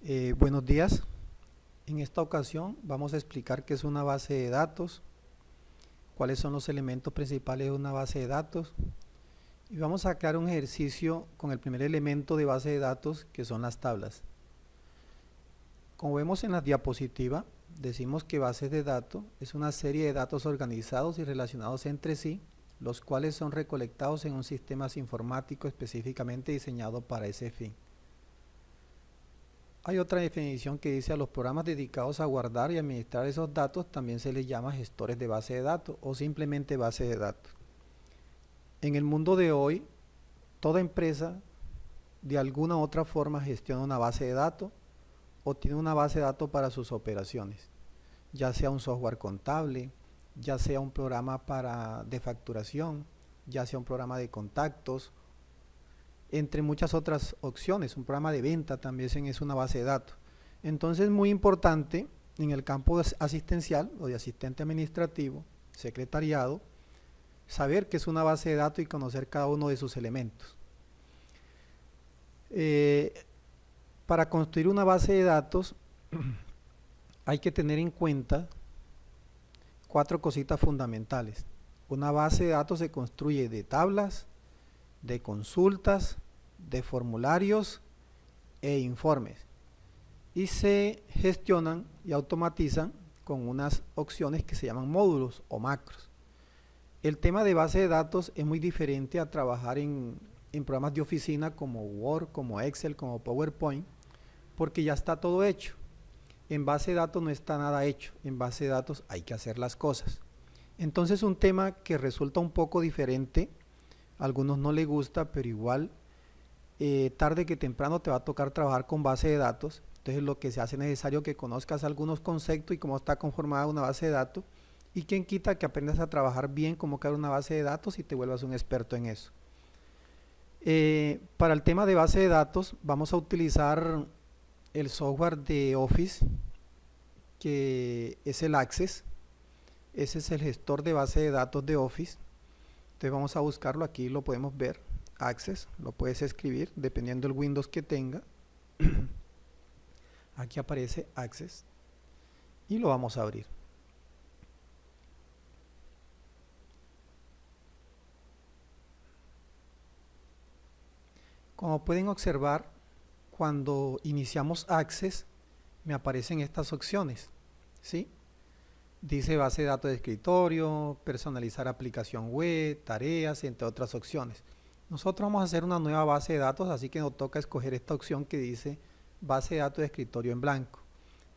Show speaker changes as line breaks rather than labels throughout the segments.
Buenos días. En esta ocasión vamos a explicar qué es una base de datos, cuáles son los elementos principales de una base de datos y vamos a crear un ejercicio con el primer elemento de base de datos que son las tablas. Como vemos en la diapositiva, decimos que bases de datos es una serie de datos organizados y relacionados entre sí, los cuales son recolectados en un sistema informático específicamente diseñado para ese fin. Hay otra definición que dice: a los programas dedicados a guardar y administrar esos datos también se les llama gestores de base de datos o simplemente base de datos. En el mundo de hoy, toda empresa de alguna u otra forma gestiona una base de datos o tiene una base de datos para sus operaciones, ya sea un software contable, ya sea un programa de facturación, ya sea un programa de contactos, entre muchas otras opciones. Un programa de venta también es una base de datos. Entonces es muy importante en el campo asistencial o de asistente administrativo, secretariado, saber qué es una base de datos y conocer cada uno de sus elementos. Para construir una base de datos hay que tener en cuenta 4 cositas fundamentales. Una base de datos se construye de tablas, de consultas, de formularios e informes y se gestionan y automatizan con unas opciones que se llaman módulos o macros. El tema de base de datos es muy diferente a trabajar en programas de oficina como Word, como Excel, como PowerPoint, porque ya está todo hecho. En base de datos no está nada hecho, en base de datos hay que hacer las cosas. Entonces un tema que resulta un poco diferente, a algunos no les gusta, pero igual tarde que temprano te va a tocar trabajar con base de datos. Entonces lo que se hace es necesario que conozcas algunos conceptos y cómo está conformada una base de datos, y quien quita que aprendas a trabajar bien cómo crear una base de datos y te vuelvas un experto en eso. Para el tema de base de datos vamos a utilizar el software de Office, que es el Access. Ese es el gestor de base de datos de Office. Entonces vamos a buscarlo, aquí lo podemos ver, Access, lo puedes escribir dependiendo del Windows que tenga. Aquí aparece Access y lo vamos a abrir. Como pueden observar, cuando iniciamos Access me aparecen estas opciones, ¿sí? Dice base de datos de escritorio, personalizar aplicación web, tareas, entre otras opciones. Nosotros vamos a hacer una nueva base de datos, así que nos toca escoger esta opción que dice base de datos de escritorio en blanco.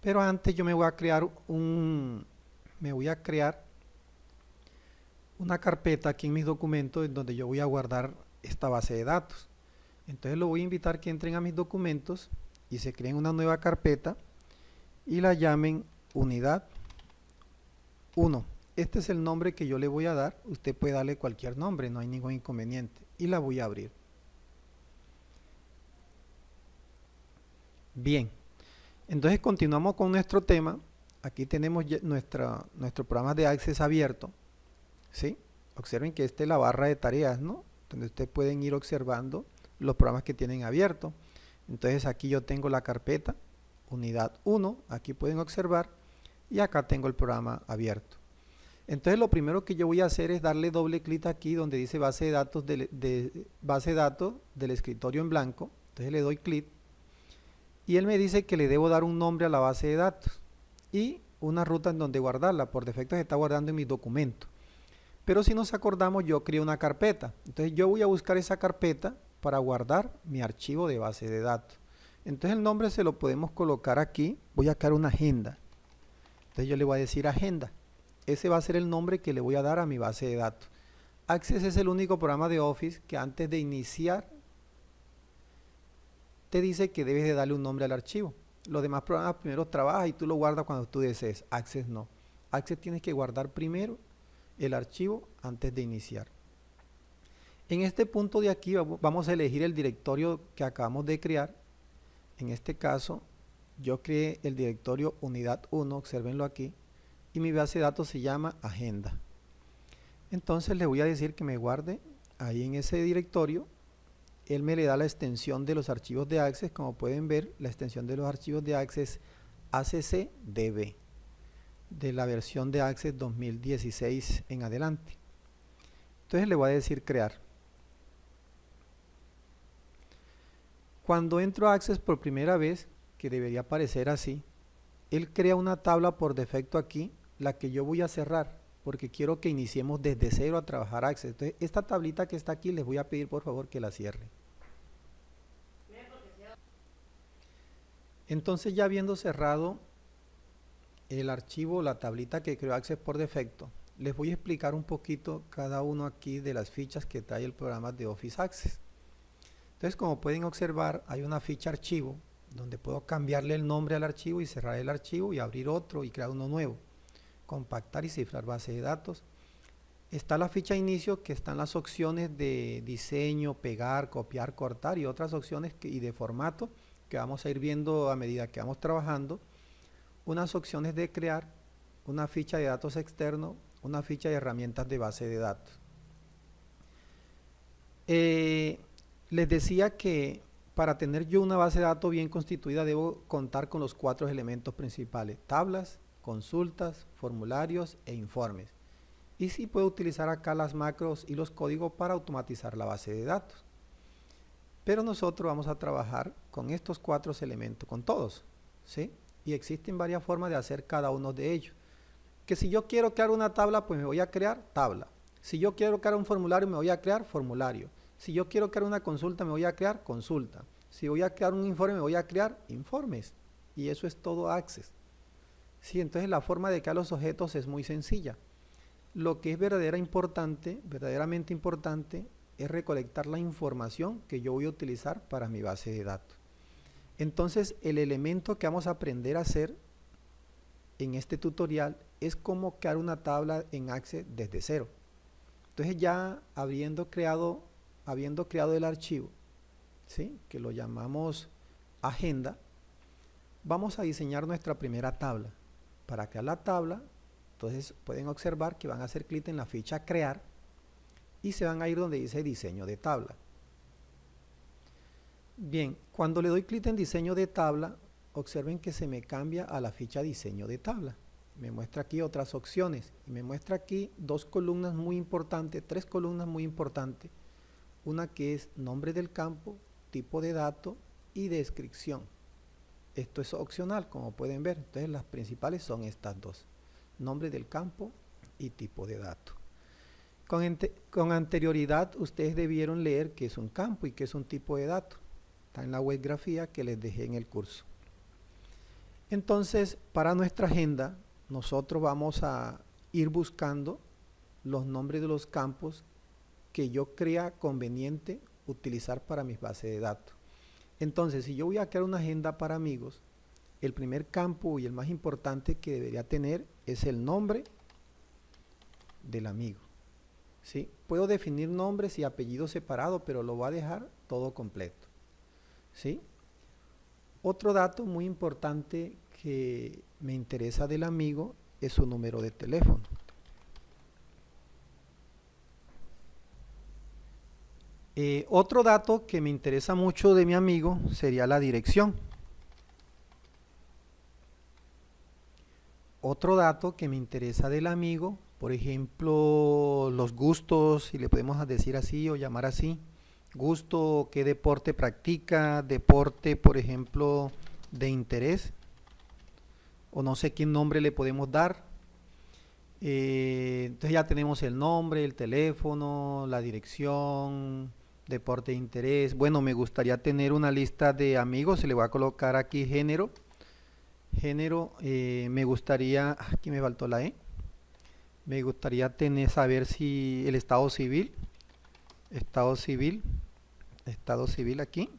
Pero antes yo me voy a crear una carpeta aquí en mis documentos en donde yo voy a guardar esta base de datos. Entonces lo voy a invitar que entren a mis documentos y se creen una nueva carpeta y la llamen unidad 1. Este es el nombre que yo le voy a dar. Usted puede darle cualquier nombre, no hay ningún inconveniente. Y la voy a abrir. Bien, entonces continuamos con nuestro tema. Aquí tenemos nuestro programa de Access abierto, ¿sí? Observen que esta es la barra de tareas, ¿no? Donde ustedes pueden ir observando los programas que tienen abierto. Entonces aquí yo tengo la carpeta unidad 1, aquí pueden observar, y acá tengo el programa abierto. Entonces lo primero que yo voy a hacer es darle doble clic aquí donde dice base de datos del escritorio en blanco. Entonces le doy clic y él me dice que le debo dar un nombre a la base de datos y una ruta en donde guardarla. Por defecto se está guardando en mis documentos, pero si nos acordamos, yo creé una carpeta. Entonces yo voy a buscar esa carpeta para guardar mi archivo de base de datos. Entonces el nombre se lo podemos colocar aquí. Voy a crear una agenda. Entonces yo le voy a decir agenda. Ese va a ser el nombre que le voy a dar a mi base de datos. Access es el único programa de Office que antes de iniciar te dice que debes de darle un nombre al archivo. Los demás programas primero trabajas y tú lo guardas cuando tú desees. Access no. Access tienes que guardar primero el archivo antes de iniciar. En este punto de aquí vamos a elegir el directorio que acabamos de crear. En este caso yo creé el directorio unidad 1, observenlo aquí, y mi base de datos se llama agenda. Entonces le voy a decir que me guarde ahí en ese directorio él me le da la extensión de los archivos de Access. Como pueden ver, la extensión de los archivos de Access ACCDB, de la versión de Access 2016 en adelante. Entonces le voy a decir crear. Cuando entro a Access por primera vez, que debería aparecer así, él crea una tabla por defecto aquí, la que yo voy a cerrar, porque quiero que iniciemos desde cero a trabajar Access. Entonces, esta tablita que está aquí, les voy a pedir por favor que la cierren. Entonces, ya habiendo cerrado el archivo, la tablita que creó Access por defecto, les voy a explicar un poquito cada uno aquí de las fichas que trae el programa de Office Access. Entonces, como pueden observar, hay una ficha archivo donde puedo cambiarle el nombre al archivo y cerrar el archivo y abrir otro y crear uno nuevo, compactar y cifrar base de datos. Está la ficha inicio, que están las opciones de diseño, pegar, copiar, cortar y otras opciones y de formato que vamos a ir viendo a medida que vamos trabajando. Unas opciones de crear, una ficha de datos externo, una ficha de herramientas de base de datos. Les decía que para tener yo una base de datos bien constituida debo contar con los 4 elementos principales: tablas, consultas, formularios e informes. Y sí puedo utilizar acá las macros y los códigos para automatizar la base de datos. Pero nosotros vamos a trabajar con estos 4 elementos, con todos, ¿sí? Y existen varias formas de hacer cada uno de ellos. Que si yo quiero crear una tabla, pues me voy a crear tabla. Si yo quiero crear un formulario, me voy a crear formulario. Si yo quiero crear una consulta, me voy a crear consulta. Si voy a crear un informe, me voy a crear informes. Y eso es todo Access. Sí, entonces la forma de crear los objetos es muy sencilla. Lo que es verdaderamente importante, es recolectar la información que yo voy a utilizar para mi base de datos. Entonces, el elemento que vamos a aprender a hacer en este tutorial es cómo crear una tabla en Access desde cero. Entonces, ya habiendo creado el archivo, ¿sí?, que lo llamamos agenda, vamos a diseñar nuestra primera tabla. Para crear la tabla, entonces pueden observar que van a hacer clic en la ficha crear y se van a ir donde dice diseño de tabla. Bien, cuando le doy clic en diseño de tabla, observen que se me cambia a la ficha diseño de tabla. Me muestra aquí otras opciones y me muestra aquí 2 columnas muy importantes, 3 columnas muy importantes. Una que es nombre del campo, tipo de dato y descripción. Esto es opcional, como pueden ver. Entonces las principales son estas 2, nombre del campo y tipo de dato. Con anterioridad ustedes debieron leer qué es un campo y qué es un tipo de dato. Está en la web grafía que les dejé en el curso. Entonces, para nuestra agenda, nosotros vamos a ir buscando los nombres de los campos que yo crea conveniente utilizar para mis bases de datos. Entonces, si yo voy a crear una agenda para amigos, el primer campo y el más importante que debería tener es el nombre del amigo, ¿sí? Puedo definir nombres y apellidos separados, pero lo voy a dejar todo completo, ¿sí? Otro dato muy importante que me interesa del amigo es su número de teléfono. Otro dato que me interesa mucho de mi amigo sería la dirección. Otro dato que me interesa del amigo, por ejemplo, los gustos, si le podemos decir así o llamar así. Gusto, qué deporte practica, deporte, por ejemplo, de interés, o no sé qué nombre le podemos dar. Entonces ya tenemos el nombre, el teléfono, la dirección, deporte de interés. Bueno, me gustaría tener una lista de amigos, se le voy a colocar aquí género. Género, me gustaría, aquí me faltó la E. Me gustaría saber si el estado civil aquí.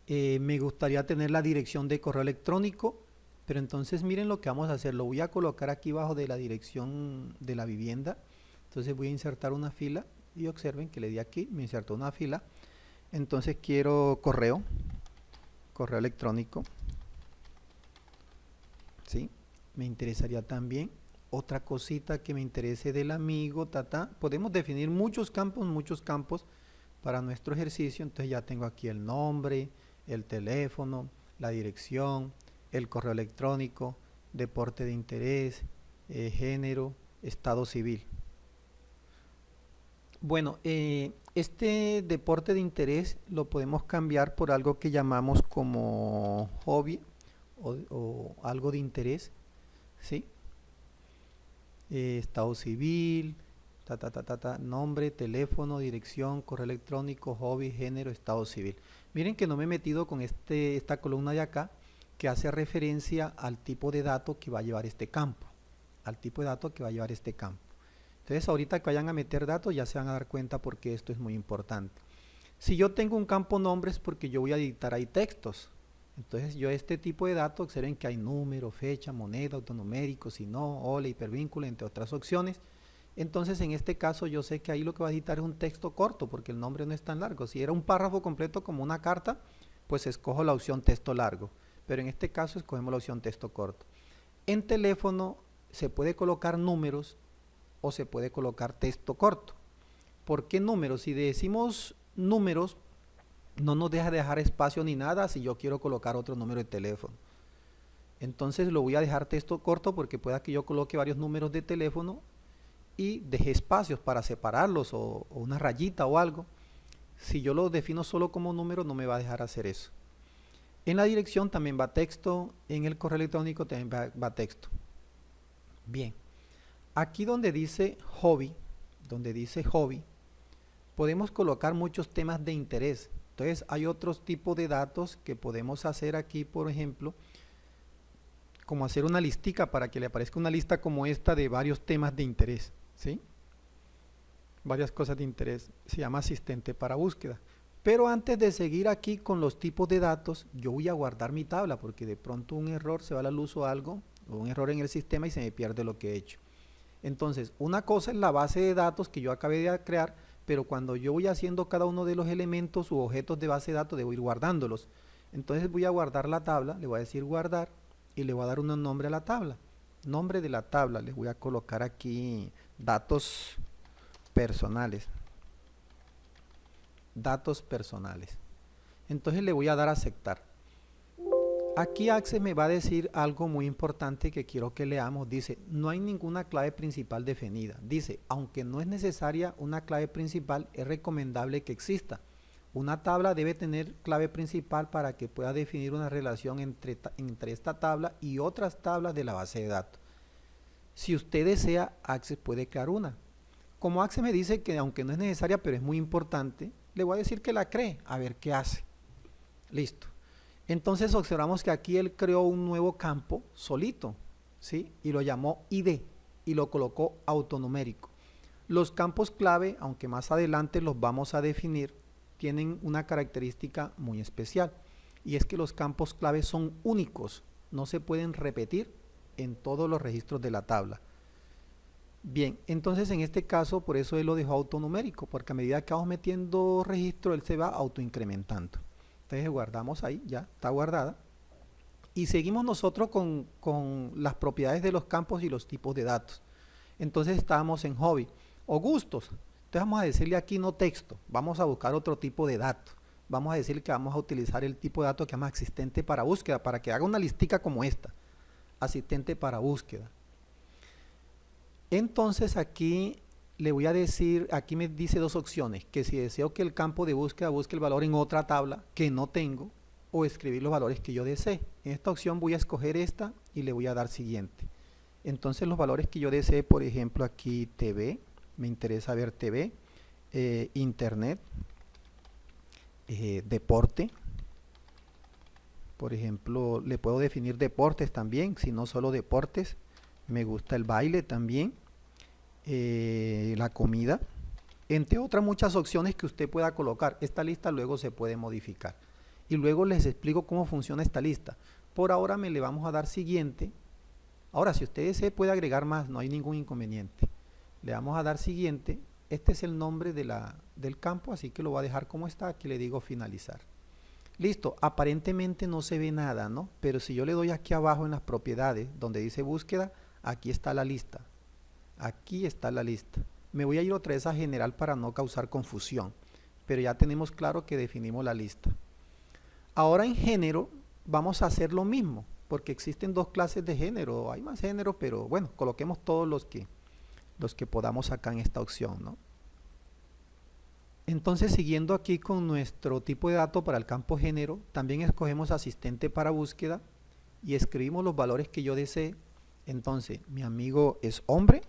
Me gustaría tener la dirección de correo electrónico, pero entonces miren lo que vamos a hacer. Lo voy a colocar aquí abajo de la dirección de la vivienda. Entonces voy a insertar una fila y observen que le di aquí, me insertó una fila. Entonces quiero correo electrónico, ¿sí? Me interesaría también otra cosita que me interese del amigo, podemos definir muchos campos, para nuestro ejercicio. Entonces ya tengo aquí el nombre, el teléfono, la dirección, el correo electrónico, deporte de interés, género, estado civil. Bueno, este deporte de interés lo podemos cambiar por algo que llamamos como hobby o algo de interés, ¿sí? Estado civil, nombre, teléfono, dirección, correo electrónico, hobby, género, estado civil. Miren que no me he metido con esta columna de acá que hace referencia al tipo de dato que va a llevar este campo, Entonces ahorita que vayan a meter datos ya se van a dar cuenta porque esto es muy importante. Si yo tengo un campo nombres porque yo voy a editar ahí textos. Entonces yo este tipo de datos, observen que hay número, fecha, moneda, autonumérico, si no, hola, hipervínculo, entre otras opciones. Entonces en este caso yo sé que ahí lo que va a editar es un texto corto porque el nombre no es tan largo. Si era un párrafo completo como una carta, pues escojo la opción texto largo. Pero en este caso escogemos la opción texto corto. En teléfono se puede colocar números o se puede colocar texto corto. ¿Por qué números? Si decimos números, no nos dejar espacio ni nada si yo quiero colocar otro número de teléfono. Entonces lo voy a dejar texto corto porque pueda que yo coloque varios números de teléfono y deje espacios para separarlos o una rayita o algo. Si yo lo defino solo como número no me va a dejar hacer eso. En la dirección también va texto, en el correo electrónico también va texto. Bien, aquí donde dice hobby, podemos colocar muchos temas de interés. Entonces hay otros tipos de datos que podemos hacer aquí, por ejemplo, como hacer una listica para que le aparezca una lista como esta de varios temas de interés, ¿sí? Varias cosas de interés, se llama asistente para búsqueda. Pero antes de seguir aquí con los tipos de datos, yo voy a guardar mi tabla porque de pronto un error se va a la luz o algo, o un error en el sistema y se me pierde lo que he hecho. Entonces, una cosa es la base de datos que yo acabé de crear, pero cuando yo voy haciendo cada uno de los elementos u objetos de base de datos, debo ir guardándolos. Entonces voy a guardar la tabla, le voy a decir guardar y le voy a dar un nombre a la tabla. Nombre de la tabla, les voy a colocar aquí datos personales. Entonces le voy a dar a aceptar. Aquí Access me va a decir algo muy importante que quiero que leamos. Dice, no hay ninguna clave principal definida. Dice, aunque no es necesaria una clave principal, es recomendable que exista. Una tabla debe tener clave principal para que pueda definir una relación entre esta tabla y otras tablas de la base de datos. Si usted desea, Access puede crear una. Como Access me dice que aunque no es necesaria, pero es muy importante, le voy a decir que la cree, a ver qué hace. Listo. Entonces observamos que aquí él creó un nuevo campo solito, ¿sí? Y lo llamó ID y lo colocó autonumérico. Los campos clave, aunque más adelante los vamos a definir, tienen una característica muy especial. Y es que los campos clave son únicos, no se pueden repetir en todos los registros de la tabla. Bien, entonces en este caso, por eso él lo dejó autonumérico, porque a medida que vamos metiendo registro, él se va autoincrementando. Entonces guardamos ahí, ya está guardada. Y seguimos nosotros con las propiedades de los campos y los tipos de datos. Entonces estábamos en hobby o gustos. Entonces vamos a decirle aquí no texto, vamos a buscar otro tipo de datos. Vamos a decirle que vamos a utilizar el tipo de datos que se llama asistente para búsqueda, para que haga una listica como esta. Asistente para búsqueda. Entonces aquí le voy a decir, aquí me dice dos opciones, que si deseo que el campo de búsqueda busque el valor en otra tabla que no tengo, o escribir los valores que yo desee. En esta opción voy a escoger esta y le voy a dar siguiente. Entonces los valores que yo desee, por ejemplo aquí TV, me interesa ver TV, internet, deporte, por ejemplo le puedo definir deportes también, si no solo deportes, me gusta el baile también, la comida, entre otras muchas opciones que usted pueda colocar. Esta lista luego se puede modificar y luego les explico cómo funciona esta lista. Por ahora le vamos a dar siguiente. Ahora si usted desea puede agregar más, no hay ningún inconveniente. Le vamos a dar siguiente. Este es el nombre del campo, así que lo voy a dejar como está. Aquí le digo finalizar. Listo, aparentemente no se ve nada, ¿no? Pero si yo le doy aquí abajo en las propiedades donde dice búsqueda, aquí está la lista. Aquí está la lista. Me voy a ir otra vez a general para no causar confusión. pero ya tenemos claro que definimos la lista. Ahora en género vamos a hacer lo mismo, porque existen dos clases de género, hay más géneros, pero bueno, coloquemos todos los que podamos acá en esta opción, ¿no? Entonces, siguiendo aquí con nuestro tipo de dato para el campo género, también escogemos asistente para búsqueda y escribimos los valores que yo desee. Entonces, mi amigo es hombre,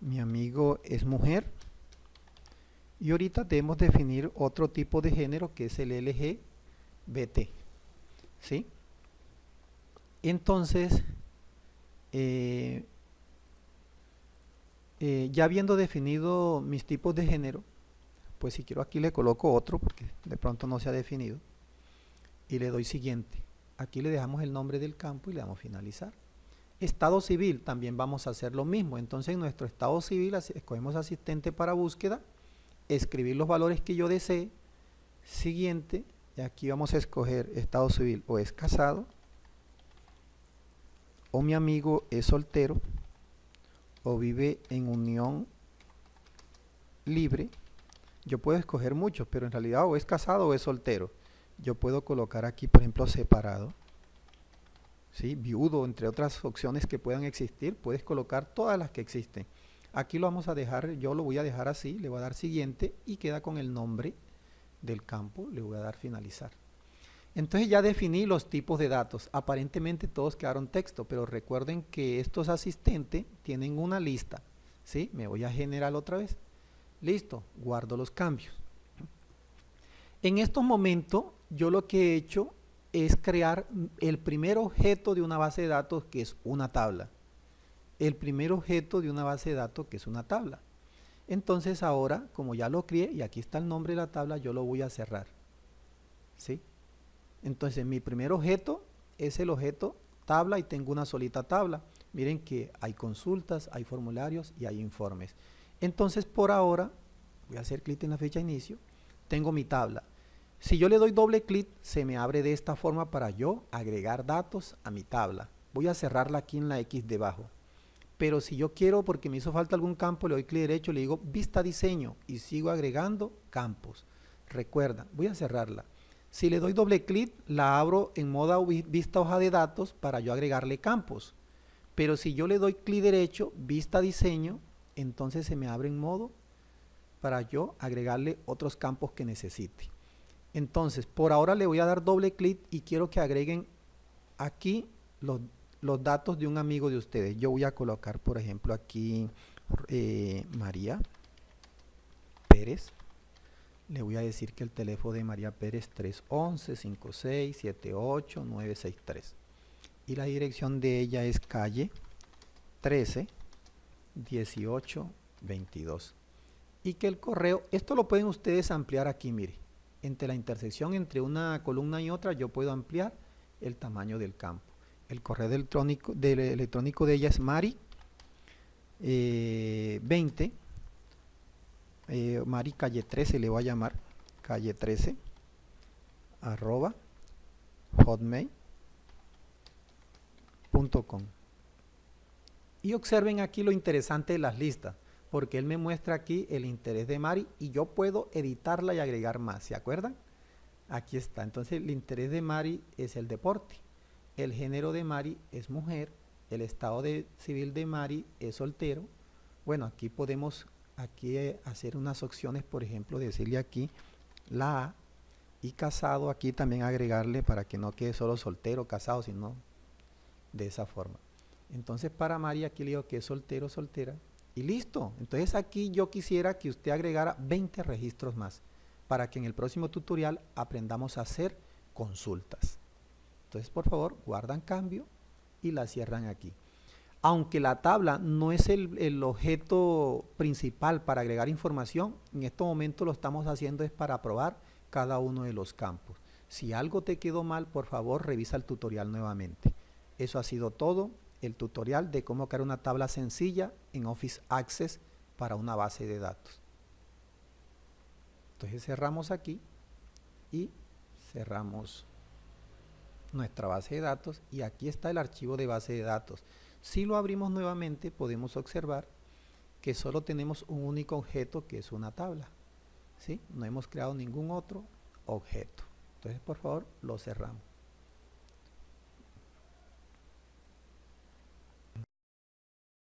mi amigo es mujer, y ahorita debemos definir otro tipo de género que es el LGBT, ¿sí? Entonces, ya habiendo definido mis tipos de género, pues si quiero aquí le coloco otro porque de pronto no se ha definido y le doy siguiente. Aquí le dejamos el nombre del campo y le damos finalizar. Estado civil, también vamos a hacer lo mismo. Entonces en nuestro estado civil escogemos asistente para búsqueda, escribir los valores que yo desee, siguiente, y aquí vamos a escoger estado civil, o es casado, o mi amigo es soltero, o vive en unión libre. Yo puedo escoger muchos, pero en realidad o es casado o es soltero. Yo puedo colocar aquí, por ejemplo, separado, ¿sí? Viudo, entre otras opciones que puedan existir, puedes colocar todas las que existen. Aquí lo vamos a dejar, yo lo voy a dejar así, le voy a dar siguiente y queda con el nombre del campo, le voy a dar finalizar. Entonces ya definí los tipos de datos, aparentemente todos quedaron texto, pero recuerden que estos asistentes tienen una lista, ¿sí? Me voy a generar otra vez. Listo, guardo los cambios. En estos momentos yo lo que he hecho es crear el primer objeto de una base de datos que es una tabla. El primer objeto de una base de datos que es una tabla. Entonces ahora, como ya lo creé y aquí está el nombre de la tabla, yo lo voy a cerrar, ¿sí? Entonces mi primer objeto es el objeto tabla y tengo una solita tabla. Miren que hay consultas, hay formularios y hay informes. Entonces por ahora, voy a hacer clic en la fecha de inicio, tengo mi tabla. Si yo le doy doble clic, se me abre de esta forma para yo agregar datos a mi tabla. Voy a cerrarla aquí en la X debajo. Pero si yo quiero, porque me hizo falta algún campo, le doy clic derecho, le digo vista diseño y sigo agregando campos. Recuerda, voy a cerrarla. Si le doy doble clic, la abro en modo vista hoja de datos para yo agregarle campos. Pero si yo le doy clic derecho, vista diseño, entonces se me abre en modo para yo agregarle otros campos que necesite. Entonces, por ahora le voy a dar doble clic y quiero que agreguen aquí los datos de un amigo de ustedes. Yo voy a colocar, por ejemplo, aquí María Pérez. Le voy a decir que el teléfono de María Pérez 311-5678-963. Y la dirección de ella es calle 13, 18, 22. Y que el correo, esto lo pueden ustedes ampliar aquí, mire. Entre la intersección entre una columna y otra, yo puedo ampliar el tamaño del campo. El correo electrónico de ella es Mari 20. Mari calle 13 le voy a llamar, calle 13 arroba hotmail.com. Y observen aquí lo interesante de las listas, porque él me muestra aquí el interés de Mari y yo puedo editarla y agregar más, ¿se acuerdan? Aquí está, entonces el interés de Mari es el deporte, el género de Mari es mujer, el estado civil de Mari es soltero. Bueno, aquí podemos hacer unas opciones, por ejemplo, decirle aquí la A, y casado aquí también agregarle para que no quede solo soltero, casado, sino de esa forma. Entonces para Mari aquí le digo que es soltero, soltera y listo. Entonces aquí yo quisiera que usted agregara 20 registros más para que en el próximo tutorial aprendamos a hacer consultas. Entonces por favor guardan cambio y la cierran aquí. Aunque la tabla no es el objeto principal para agregar información, en este momento lo estamos haciendo es para probar cada uno de los campos. Si algo te quedó mal, por favor revisa el tutorial nuevamente. Eso ha sido todo, el tutorial de cómo crear una tabla sencilla en Office Access para una base de datos. Entonces cerramos aquí y cerramos nuestra base de datos y aquí está el archivo de base de datos. Si lo abrimos nuevamente podemos observar que solo tenemos un único objeto que es una tabla. ¿sí? No hemos creado ningún otro objeto. Entonces, por favor, lo cerramos.